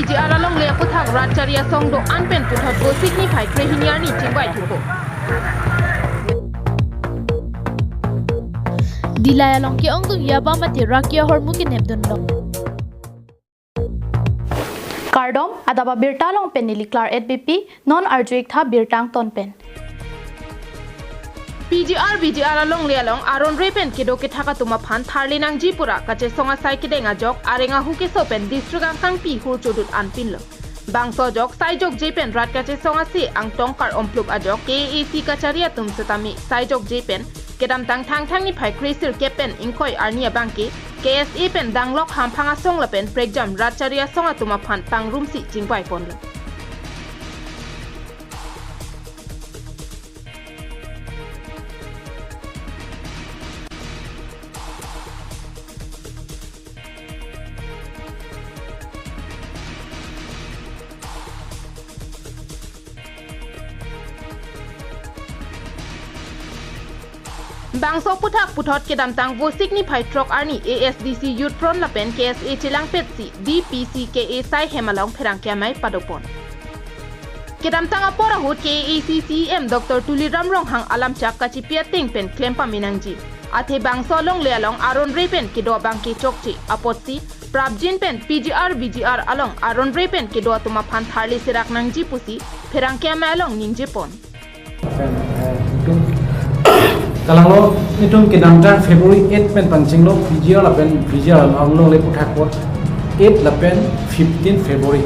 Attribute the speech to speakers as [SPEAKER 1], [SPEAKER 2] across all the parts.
[SPEAKER 1] BGR along le puthak Ratcharia song do anpen puthot go signify krehiniar ni chingbai thuko.
[SPEAKER 2] Dilaya long ki ong dung yaba mati rakia hormukin hebdun long. Kardom adaba birtalong pen niliklar EDBP non arjuik tha birtang ton pen.
[SPEAKER 1] BGR along le along aron repen kedo ke thaka tuma phan tharle nang jipura kache songa sai kidenga jok arenga huke sopen district angkang pi hur chodut anpin lo. Bangso jok sai jok jepen rat kache songa si ang tongkar ompluk ajok KAC kacharia tum setami sai jok jepen kedam tang ni phai krisir kepen ingkoi arnia bangki KSE pen danglok hamphanga song la pen pregjam ratcharia songa tuma phan pangrum si chingpai pon lo. Bangso puthak puthot kedam tang vo signify trok arni ASDC Youth Front lapen KSA chilang petsi DPCKA sai hemalong pherang kyamai padopon. Kedam tang apora hut KACCM Dr. Tuli Ramrong hang alam chak kachipia ting pen klempa minangji. Athe bangso long le along aron repen kedo bangke chokchi apotsi Prabjin pen BGR along aron repen kedo tuma phan tharli sirak nangji pusi pherang kyamai along ningjepon.
[SPEAKER 3] Kalau lo itu kita nampak Februari 8 pen pancing lo BGR along le puthak pot 8 lapen 15 Februari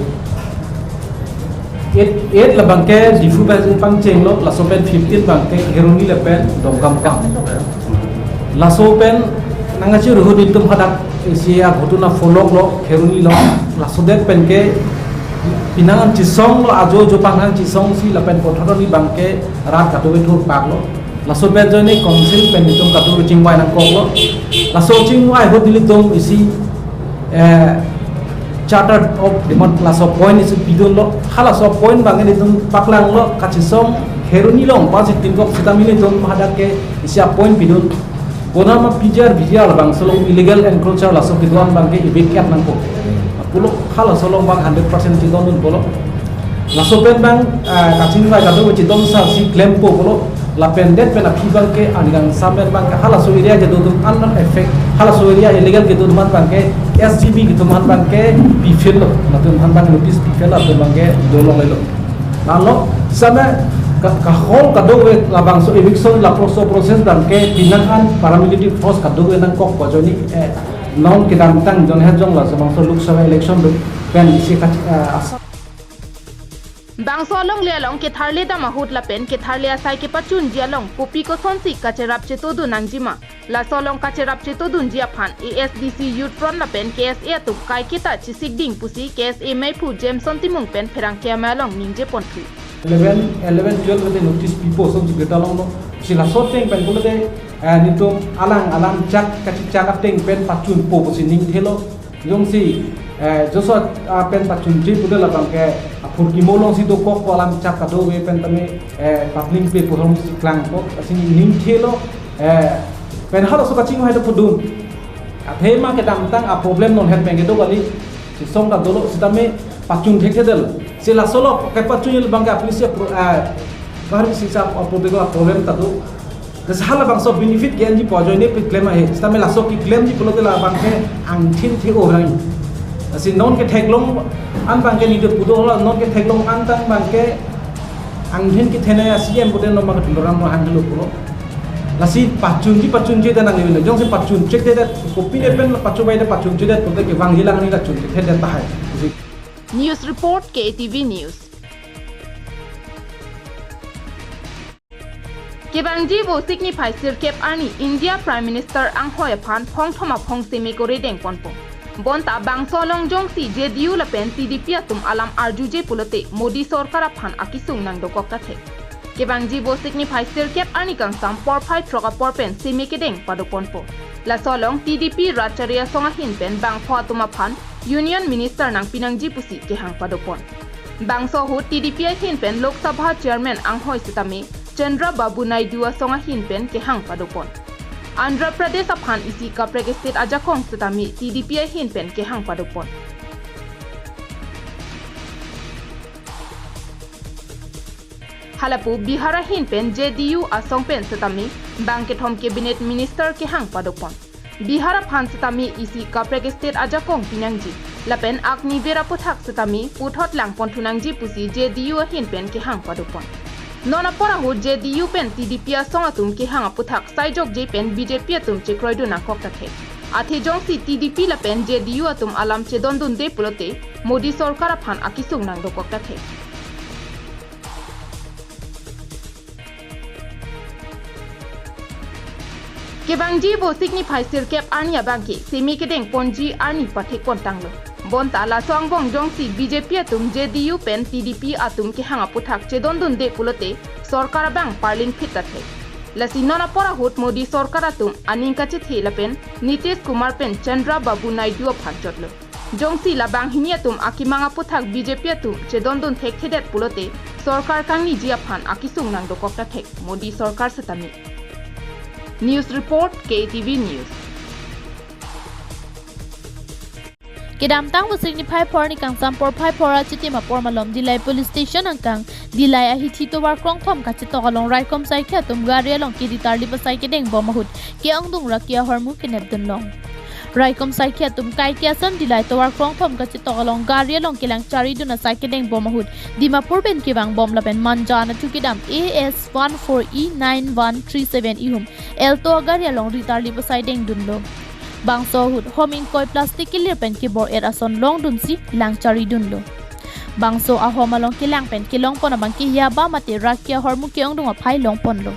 [SPEAKER 3] 8 la bangke difu pancing lo laso pen 15 bangke herungi lapen dongkam kam laso pen nangaci ruhut itu hadak isia gotuna folok lo herungi lo laso det pen ke pinangan cisong lo ajo pangan cisong si lapen pothoroni bangke rat katu betul pak lo laso bejone council penitum katu chingwai nang koklo laso chingwai ho dilitum isi chartered of demon laso point isi bidolo halaso point bangen itum paklang lo kachisom heruni long pasi tingkok sitamile tum hadake isi point bidun bonama BGR bang solo illegal encroacher laso kidwan bangke ibikat nang ko pulo halaso long bang 100% chidon bolo laso pen bang kachingwai katu chidon sa si claim po bolo la pendet pena pibang ke anigang samer bang ke hala soiria ke dudum unknown effect hala soiria illegal ke dudum bang ke SGB ke dudum bang ke pifel la dudum bang notice pifel la dudum bang ke dolong lelo lalu sama ka hol ka dowe la bang so eviction la process bang ke pinangan paramilitary force ka dowe nang kok pojoni non ke dam tang jon ha jong la so bang so lok sabha election pen isi ka
[SPEAKER 1] Bangso along le along ke tharle da mahut la pen ke tharle asai ke pachun ji along pupi ko sonsi kacherap chetodu nangjima la solong kacherap chetodu jia phan ASDC Youth Front la pen KSA tu kai kita chisik ding pusi KSA maipu Jameson timung pen pherang ke malong ningje pontri
[SPEAKER 3] 11 12 the notice people so jigeta long no sila soteng pen kulo de nitum alang jak kachik teng pen pachun po pusi ning thelo jong si joso pen pachun ji pude la bang ke furki molong si do kok alam chak ka do we pen tame papling pe pohong si klang ko asing ning thelo pen halo so kaching hai do pudun athe ma ke dam tang a problem non het penge do gali si song ka dolo si tame pachung thek del si la solo ke pachung il bang ka police bahar si sa problem ta do das hala bang so benefit gen ji pojoi ne pe claim hai si tame la so ki claim ji pulo de la bang ke ang thin the o rai asi non ke thek long an bang ke ni de pudo la non ke thek long an tang bang ke ang hin ki thena asiem pude no ma ka ram no handle pulo lasi pachun ji da nang ni jong se pachun check de copy de pen pachu bai de pachun ji de pude ke wang hilang ni la chun the de ta hai
[SPEAKER 1] News report KTV News Kebangji wo signify sirkep ani India Prime Minister ang hoya phan phong thoma phong semi ko redeng ponpo bonta bangso long jong si JDU la pen TDP atum alam arjuje pulote Modi sarkar phan akisung nang dokok ta the Kebangji wo signify sirkep ani kang sam por phai troka por pen semi kedeng padopon po la solong TDP Ratcharia songa hin pen bang pho tuma phan Union Minister nang pinangji pusi ke hang padopon bangso hu TDP hin pen Lok Sabha Chairman ang hoi sitame Chandra Babu Naidu songa hin pen ke hang padopon Andhra Pradesh aphan isi ka State ajakong sitami TDP hin pen ke hang padopon halapu Bihara hin pen JDU asong pen setami bang ke thom cabinet minister ke hang padopon Bihara phan setami isi kaprek state ajakong pinangji lapen akni vera puthak setami puthot lang pon thunangji pusi JDU hin pen ke hang padopon nona pora hu JDU pen TDP asong atum ke hang puthak saijok je pen BJP atum che kroidu na kok takhe Ate jongsi TDP la pen JDU atum alam che dondun de pulote Modi sorkar phan akisung nang dokok takhe Kebangji bo signify sirkep ani abangki semi kedeng ponji ani pathe kontanglo bonta la songbong jongsi BJP atum JDU pen TDP atum ke hanga puthak che dondun de pulote sorkar bang parlin phitathe Lasi nona pora hut Modi sorkar atum aninka che the lapen Nitish Kumar pen Chandra Babu Naidu phajotlo Jongsi la bang hiniatum akimanga puthak BJP atum che dondon thek thedet pulote sorkar kangni jia phan akisung nang dokokta thek Modi sorkar setami News report KTV News
[SPEAKER 2] Kedam tang wo signify por ni kang sam por phai pora chiti ma por malom dilai police station angkang dilai a hithi to war krong thom ka chito along right kom sai kha tum gari along ki ditar li pasai ke deng bomahut ke ang dung ra kia hormu ke nep dun long right kom sai kha tum kai kia sam dilai to war krong thom ka chito along gari along ke lang chari dun sai ke deng bomahut dimapur ben ki bang bom la ben manja na tu kidam AS 14E9137 ihum el to gari along ditar li pasai deng dun lo Bangso hut homing koi plastic kilir pen ki bor er ason long dun si lang chari dun lo. Bangso a homa long ki lang pen ki long pon abang ki ya ba mati rakia hormu ki ong dung a phai long pon lo.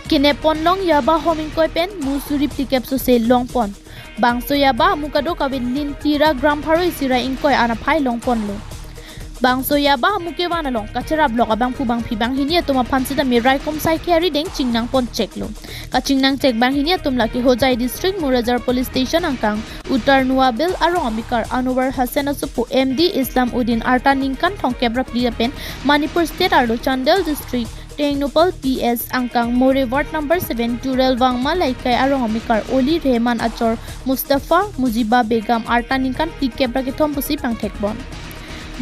[SPEAKER 2] Kine pon long ya ba homing koi pen musuri plikep so se long pon. Bangso ya ba mukado kawin lin tira gram pharoi sira inkoi ana phai long pon lo. Bangso ya ba muke wana long kachara blok abang pu bang phibang hinia tuma phansi da mirai kom sai carry deng chingnang pon check lo ka chingnang check bang hinia tum laki hojai district Murajar police station angkang Uttar Nuabil arong amikar Anwar Hasan Asupu MD Islam Udin Arta Ningkan thongkebra pen Manipur state arlo Chandel district Tengnopal PS angkang More ward number 7 Jurel Wangma laikai arong amikar Oli Rehman Achor Mustafa Mujiba Begam Arta Ningkan pikebra ke thom pusi pangthekbon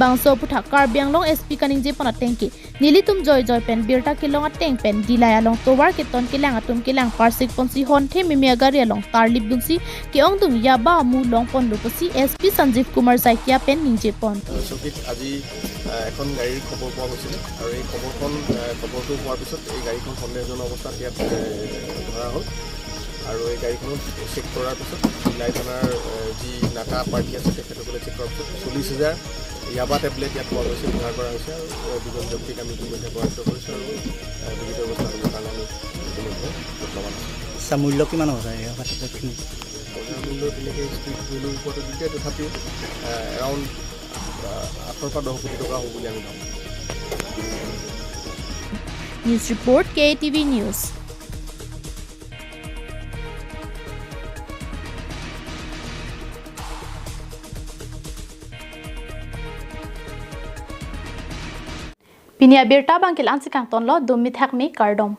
[SPEAKER 2] Bangso puthak Karbiang long SP kaning je pona tengki nilitum joy pen birta kilong ateng pen dilai along towar ke ton kilang atum kilang parsik ponsi hon the mimi agari along tarlip dunsi ke ong dung ya ba mu long pon luposi SP Sanjeev Kumar Saikia pen ningje pon
[SPEAKER 4] Sokit আজি এখন গাড়ীৰ খবৰ পোৱা গৈছিল আৰু এই খবৰটো পোৱাৰ পিছত এই গাড়ীখন সন্দেহজনক অৱস্থাত ইয়াত ধৰা হ'ল আৰু এই গাড়ীখনত চেক কৰাৰ পিছত জিলাই থানাৰ যি নাকা পাৰ্টি আছে তেখেতসকলে চেক কৰাৰ পিছত 40,000 ইয়াবা টেবলেট ইয়াত পোৱা গৈছে উদ্ধাৰ কৰা হৈছে আৰু দুজন ব্যক্তিক আমি ইতিমধ্যে কৰায়ত্ব কৰিছোঁ আৰু বিহিত অৱস্থা হ'বৰ কাৰণে আমি ইতিমধ্যে বৰ্তমান
[SPEAKER 5] মূল্য কিমান হ'ব এই টেবলেটখিনি
[SPEAKER 4] মূল্য তেনেকৈ স্পীড মূল্যৰ ওপৰতো দিছে তথাপিও এৰাউণ্ড 8 পৰা 10 কোটি টকা হ'ব বুলি আমি ভাবোঁ
[SPEAKER 2] News report KTV News Pinia birta bangkil ansikang tonlo dumit hakmi kardom